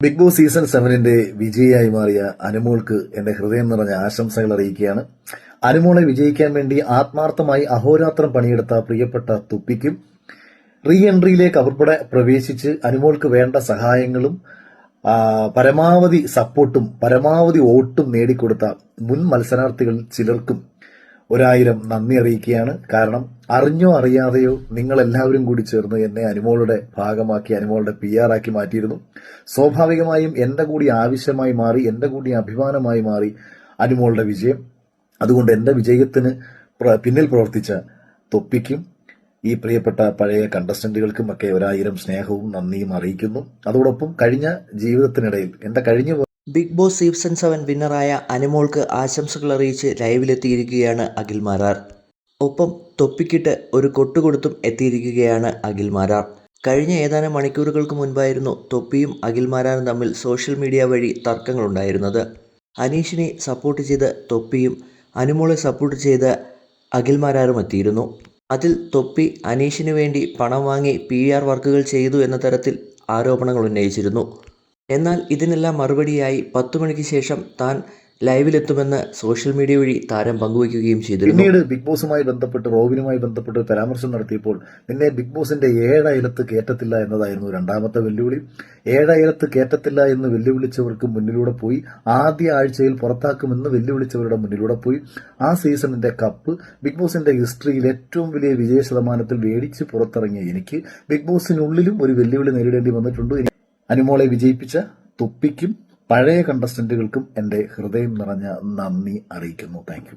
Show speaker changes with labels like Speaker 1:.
Speaker 1: Big boss season 7 വിജയിയായി മാറിയ അനുമോൾക്ക് എന്റെ ഹൃദയം നിറഞ്ഞ ആശംസകൾ അറിയിക്കുകയാണ്. അനുമോളെ വിജയിക്കാൻ വേണ്ടി ആത്മാർത്ഥമായി അഹോരാത്രം പണിയെടുത്ത പ്രിയപ്പെട്ട തുപ്പിക്കും റീ എൻട്രിയിലേക്ക് ഉൾപ്പെടെ പ്രവേശിച്ച് അനുമോൾക്ക് വേണ്ട സഹായങ്ങളും പരമാവധി സപ്പോർട്ടും പരമാവധി വോട്ടും നേടിക്കൊടുത്ത മുൻ മത്സരാർത്ഥികളിൽ ചിലർക്കും 1000 നന്ദി അറിയിക്കുകയാണ്. കാരണം അറിഞ്ഞോ അറിയാതെയോ നിങ്ങൾ എല്ലാവരും കൂടി ചേർന്ന് എന്നെ അനുമോളുടെ ഭാഗമാക്കി അനുമോളുടെ PR ആക്കി മാറ്റിയിരുന്നു. സ്വാഭാവികമായും എന്റെ കൂടി ആവശ്യമായി മാറി, എന്റെ കൂടി അഭിമാനമായി മാറി അനുമോളുടെ വിജയം. അതുകൊണ്ട് എന്റെ വിജയത്തിന് പിന്നിൽ പ്രവർത്തിച്ച തൊപ്പിക്കും ഈ പ്രിയപ്പെട്ട പഴയ കണ്ടസ്റ്റന്റുകൾക്കും ഒക്കെ 1000 സ്നേഹവും നന്ദിയും അറിയിക്കുന്നു. അതോടൊപ്പം കഴിഞ്ഞ ജീവിതത്തിനിടയിൽ എന്റെ കഴിഞ്ഞ
Speaker 2: ബിഗ് ബോസ് സീസൺ 7 വിന്നറായ അനുമോൾക്ക് ആശംസകൾ അറിയിച്ച് ലൈവിലെത്തിയിരിക്കുകയാണ് അഖിൽ മാരാർ. ഒപ്പം തൊപ്പിക്കിട്ട് ഒരു കൊട്ടുകൊടുത്തും എത്തിയിരിക്കുകയാണ് അഖിൽ മാരാർ. കഴിഞ്ഞ ഏതാനും മണിക്കൂറുകൾക്ക് മുൻപായിരുന്നു തൊപ്പിയും അഖിൽ മാരാറും തമ്മിൽ സോഷ്യൽ മീഡിയ വഴി തർക്കങ്ങളുണ്ടായിരുന്നത്. അനീഷിനെ സപ്പോർട്ട് ചെയ്ത് തൊപ്പിയും അനുമോളെ സപ്പോർട്ട് ചെയ്ത് അഖിൽ മാരാറും എത്തിയിരുന്നു. അതിൽ തൊപ്പി അനീഷിന് വേണ്ടി പണം വാങ്ങി PR വർക്കുകൾ ചെയ്തു എന്ന തരത്തിൽ ആരോപണങ്ങൾ ഉന്നയിച്ചിരുന്നു. എന്നാൽ ഇതിനെല്ലാം മറുപടിയായി 10 മണിക്ക് ശേഷം താൻ ലൈവിലെത്തുമെന്ന് സോഷ്യൽ മീഡിയ വഴി താരം പങ്കുവയ്ക്കുകയും ചെയ്തിരുന്നു.
Speaker 1: പിന്നീട് ബിഗ് ബോസുമായി ബന്ധപ്പെട്ട് റോബിനുമായി ബന്ധപ്പെട്ട് പരാമർശം നടത്തിയപ്പോൾ നിന്നെ ബിഗ് ബോസിന്റെ 7 അയലത്ത് കയറ്റത്തില്ല എന്നതായിരുന്നു രണ്ടാമത്തെ വെല്ലുവിളി. 7 അയലത്ത് കയറ്റത്തില്ല എന്ന് വെല്ലുവിളിച്ചവർക്ക് മുന്നിലൂടെ പോയി, ആദ്യ ആഴ്ചയിൽ പുറത്താക്കുമെന്ന് വെല്ലുവിളിച്ചവരുടെ മുന്നിലൂടെ പോയി ആ സീസണിന്റെ കപ്പ് ബിഗ് ബോസിന്റെ ഹിസ്റ്ററിയിൽ ഏറ്റവും വലിയ വിജയ ശതമാനത്തിൽ മേടിച്ച് പുറത്തിറങ്ങിയ എനിക്ക് ബിഗ് ബോസിനുള്ളിലും ഒരു വെല്ലുവിളി നേരിടേണ്ടി വന്നിട്ടുണ്ട്. അനുമോളെ വിജയിപ്പിച്ച തുപ്പിക്കും പഴയ കണ്ടസ്റ്റന്റുകൾക്കും എന്റെ ഹൃദയം നിറഞ്ഞ നന്ദി അറിയിക്കുന്നു. Thank you.